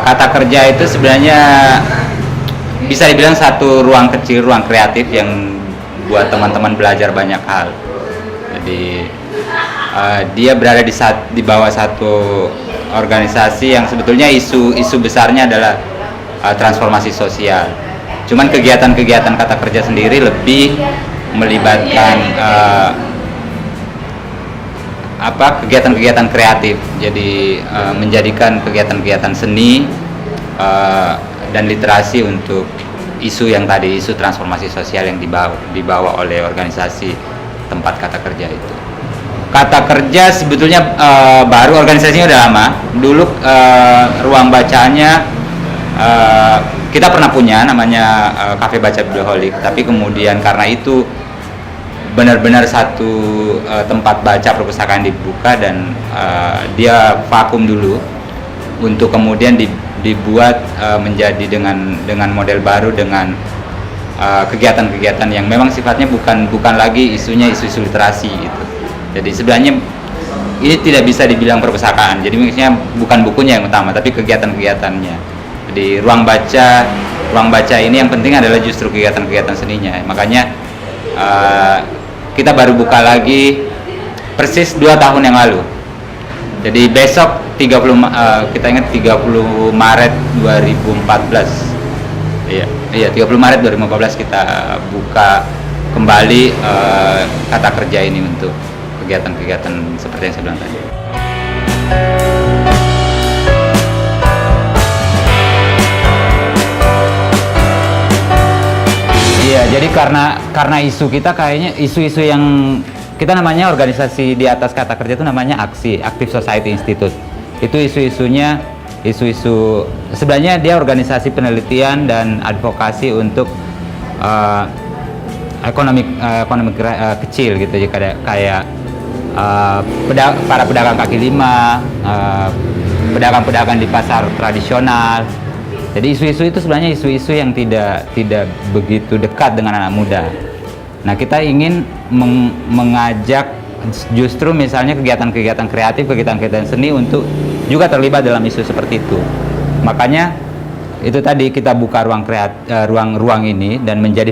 Kata kerja itu sebenarnya bisa dibilang satu ruang kecil, ruang kreatif yang buat teman-teman belajar banyak hal. Jadi dia berada di bawah satu organisasi yang sebetulnya isu besarnya adalah transformasi sosial. Cuman kegiatan-kegiatan kata kerja sendiri lebih melibatkan kegiatan-kegiatan kreatif. Jadi menjadikan kegiatan-kegiatan seni dan literasi untuk isu yang tadi, isu transformasi sosial yang dibawa oleh organisasi tempat kata kerja itu. Kata kerja sebetulnya baru, organisasinya udah lama. Dulu ruang bacanya kita pernah punya, namanya Cafe Baca Biblioholik, tapi kemudian karena itu benar-benar satu tempat baca perpustakaan dibuka dan dia vakum dulu untuk kemudian dibuat menjadi dengan model baru, dengan kegiatan-kegiatan yang memang sifatnya bukan lagi isunya isu literasi gitu. Jadi sebenarnya ini tidak bisa dibilang perpustakaan. Jadi maksudnya bukan bukunya yang utama, tapi kegiatan-kegiatannya. Jadi ruang baca ini yang penting adalah justru kegiatan-kegiatan seninya. Makanya kita baru buka lagi persis 2 tahun yang lalu. Jadi besok 30 kita ingat 30 Maret 2014. Iya 30 Maret 2014 kita buka kembali kata kerja ini untuk kegiatan-kegiatan seperti yang saya bilang tadi. Iya, jadi karena isu kita kayaknya isu-isu yang kita namanya organisasi di atas kata kerja itu namanya AXI, Active Society Institute. Itu isu-isunya sebenarnya dia organisasi penelitian dan advokasi untuk ekonomi kecil gitu, kayak para pedagang kaki lima, pedagang-pedagang di pasar tradisional. Jadi isu-isu itu sebenarnya isu-isu yang tidak begitu dekat dengan anak muda. Nah, kita ingin mengajak justru misalnya kegiatan-kegiatan kreatif, kegiatan-kegiatan seni untuk juga terlibat dalam isu seperti itu. Makanya itu tadi kita buka ruang ini dan menjadi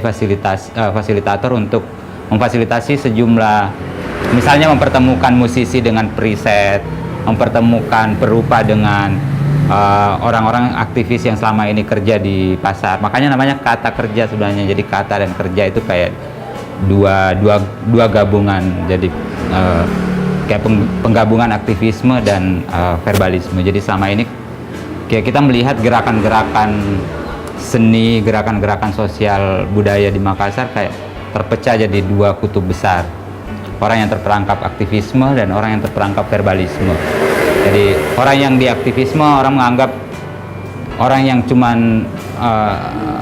fasilitator untuk memfasilitasi sejumlah, misalnya mempertemukan musisi dengan preset, mempertemukan perupa dengan orang-orang aktivis yang selama ini kerja di pasar. Makanya namanya kata kerja sebenarnya. Jadi kata dan kerja itu kayak dua gabungan. Jadi kayak penggabungan aktivisme dan verbalisme. Jadi selama ini kayak kita melihat gerakan-gerakan seni, gerakan-gerakan sosial budaya di Makassar kayak terpecah jadi 2 kutub besar. Orang yang terperangkap aktivisme dan orang yang terperangkap verbalisme. Jadi orang yang di aktivisme, orang menganggap orang yang cuman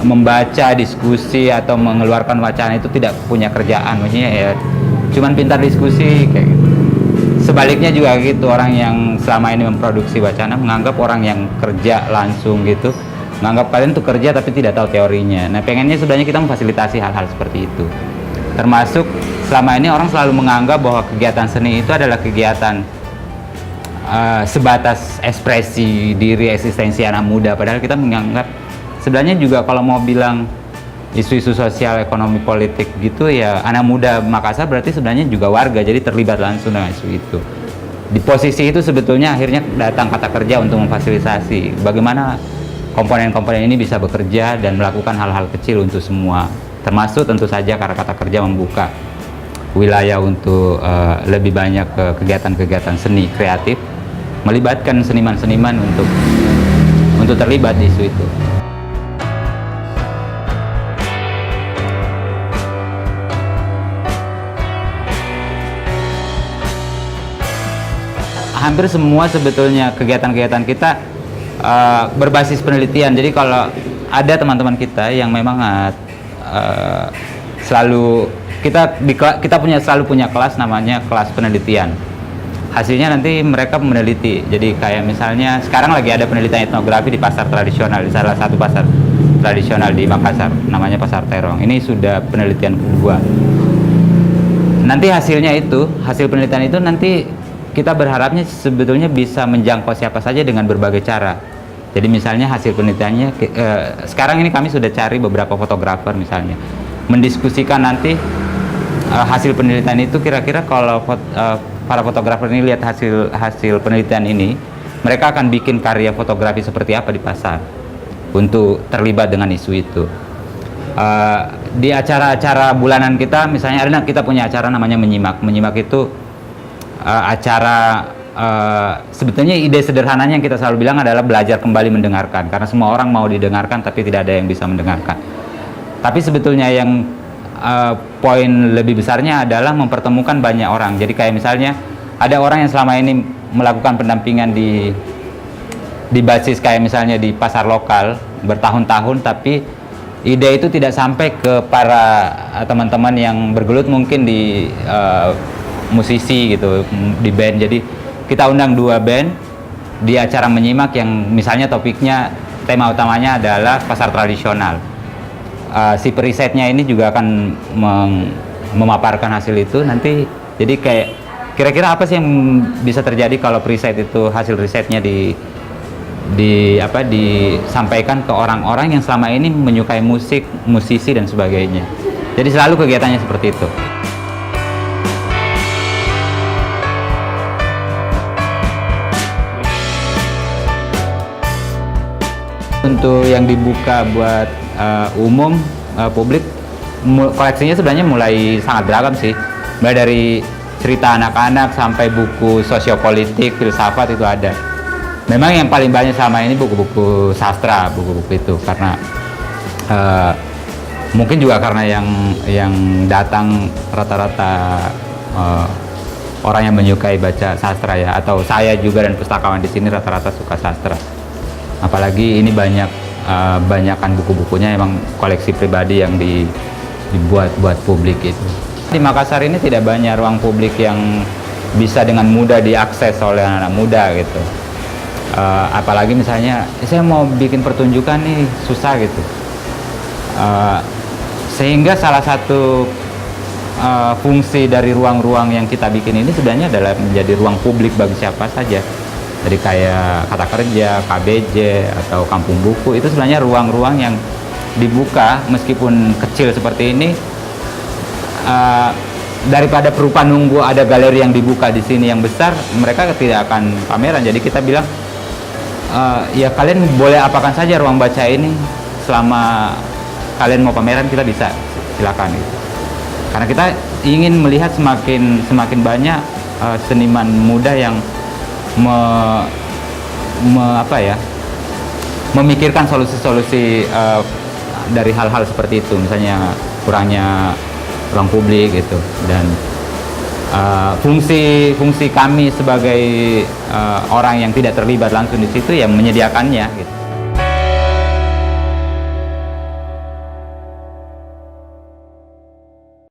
membaca, diskusi atau mengeluarkan wacana itu tidak punya kerjaan, maksudnya ya cuman pintar diskusi kayak gitu. Sebaliknya juga gitu, orang yang selama ini memproduksi wacana menganggap orang yang kerja langsung gitu, menganggap kalian tuh kerja tapi tidak tahu teorinya. Nah, pengennya sebenarnya kita memfasilitasi hal-hal seperti itu. Termasuk selama ini orang selalu menganggap bahwa kegiatan seni itu adalah kegiatan sebatas ekspresi diri, eksistensi anak muda, padahal kita menganggap sebenarnya juga kalau mau bilang isu-isu sosial, ekonomi, politik gitu ya, anak muda Makassar berarti sebenarnya juga warga, jadi terlibat langsung dengan isu itu. Di posisi itu sebetulnya akhirnya datang kata kerja untuk memfasilitasi bagaimana komponen-komponen ini bisa bekerja dan melakukan hal-hal kecil untuk semua, termasuk tentu saja karena kata kerja membuka wilayah untuk lebih banyak kegiatan-kegiatan seni kreatif, melibatkan seniman-seniman untuk terlibat di isu itu. Hampir semua sebetulnya kegiatan-kegiatan kita berbasis penelitian. Jadi kalau ada teman-teman kita yang memang selalu kita selalu punya kelas namanya kelas penelitian. Hasilnya nanti mereka meneliti. Jadi kayak misalnya sekarang lagi ada penelitian etnografi di pasar tradisional, di salah satu pasar tradisional di Makassar, namanya Pasar Terong. Ini sudah penelitian kedua. Nanti hasil penelitian itu nanti kita berharapnya sebetulnya bisa menjangkau siapa saja dengan berbagai cara. Jadi misalnya hasil penelitiannya, sekarang ini kami sudah cari beberapa fotografer misalnya, mendiskusikan nanti hasil penelitian itu kira-kira kalau para fotografer ini lihat hasil penelitian ini, mereka akan bikin karya fotografi seperti apa di pasar untuk terlibat dengan isu itu. Di acara-acara bulanan kita, misalnya kita punya acara namanya Menyimak. Menyimak itu acara, sebetulnya ide sederhananya yang kita selalu bilang adalah belajar kembali mendengarkan, karena semua orang mau didengarkan tapi tidak ada yang bisa mendengarkan. Tapi sebetulnya yang poin lebih besarnya adalah mempertemukan banyak orang. Jadi kayak misalnya ada orang yang selama ini melakukan pendampingan di basis kayak misalnya di pasar lokal bertahun-tahun, tapi ide itu tidak sampai ke para teman-teman yang bergelut mungkin di musisi gitu, di band. Jadi kita undang 2 band di acara Menyimak yang misalnya topiknya, tema utamanya adalah pasar tradisional. Si perisetnya ini juga akan memaparkan hasil itu nanti. Jadi kayak kira-kira apa sih yang bisa terjadi kalau periset itu, hasil risetnya disampaikan ke orang-orang yang selama ini menyukai musik, musisi dan sebagainya. Jadi selalu kegiatannya seperti itu. Untuk yang dibuka buat umum, publik, koleksinya sebenarnya mulai sangat beragam sih. Mulai dari cerita anak-anak sampai buku sosiopolitik, filsafat itu ada. Memang yang paling banyak selama ini buku-buku sastra, buku-buku itu, karena mungkin juga karena yang datang rata-rata orang yang menyukai baca sastra ya, atau saya juga dan pustakawan di sini rata-rata suka sastra. Apalagi ini banyakkan buku-bukunya emang koleksi pribadi yang dibuat buat publik itu. Di Makassar ini tidak banyak ruang publik yang bisa dengan mudah diakses oleh anak-anak muda gitu. Apalagi misalnya saya mau bikin pertunjukan nih, susah gitu. Sehingga salah satu fungsi dari ruang-ruang yang kita bikin ini sebenarnya adalah menjadi ruang publik bagi siapa saja. Jadi kayak Kata Kerja, KBJ, atau Kampung Buku, itu sebenarnya ruang-ruang yang dibuka meskipun kecil seperti ini, daripada berupa nunggu ada galeri yang dibuka di sini yang besar, mereka tidak akan pameran. Jadi kita bilang, ya kalian boleh apakan saja ruang baca ini, selama kalian mau pameran kita bisa, silakan gitu. Karena kita ingin melihat semakin banyak seniman muda yang memikirkan solusi-solusi dari hal-hal seperti itu, misalnya kurangnya ruang publik gitu, dan fungsi kami sebagai orang yang tidak terlibat langsung di situ ya menyediakannya gitu.